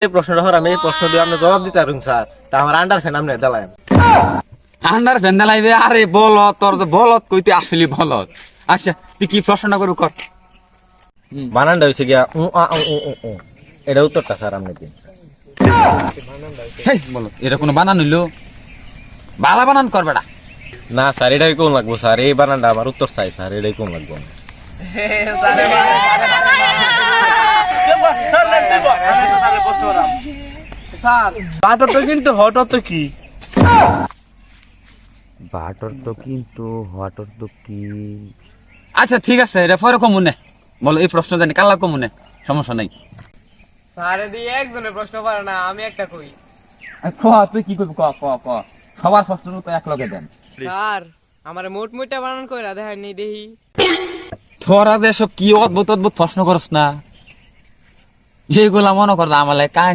এই প্রশ্নটা হর আমি এই প্রশ্ন দিয়ে আপনি জবাব দিতে পারুন স্যার তা আমার আন্ডার ফ্যান আপনি দেলাম আন্ডার ফ্যান লাইবে আরে বলত তোর তো বলত কইতে আসলি বলত। আচ্ছা তুই কি প্রশ্নটা করবি কর। বানানটা হয়েছে গিয়া এটা উত্তরটা স্যার আপনি দিন হেই বলো এটা কোনো বানান হইলো? বালা বানান কর বেটা। না স্যার এটাই কোন লাগবো স্যার এই বানানটা আমার উত্তর চাই স্যার এটাই কোন লাগবো স্যার বাটার তো কিন্তু হট তো কি বাটর তো কিন্তু হটর তো কি। আচ্ছা ঠিক আছে এটা পরে কমুনে বলো এই প্রশ্ন জানি কালা কমুনে সমস্যা নাই। স্যার দিয়ে একজনের প্রশ্ন পারে না আমি একটা কই তুই কি করবি ক সবার প্রশ্ন তো এক লগে দেন। স্যার আমার মোট মোটা বানান কইরা দেখাই নেই দেহি তোরা যে সব কি অদ্ভুত অদ্ভুত প্রশ্ন করস না, যেগুলা মনে কর আমালে কান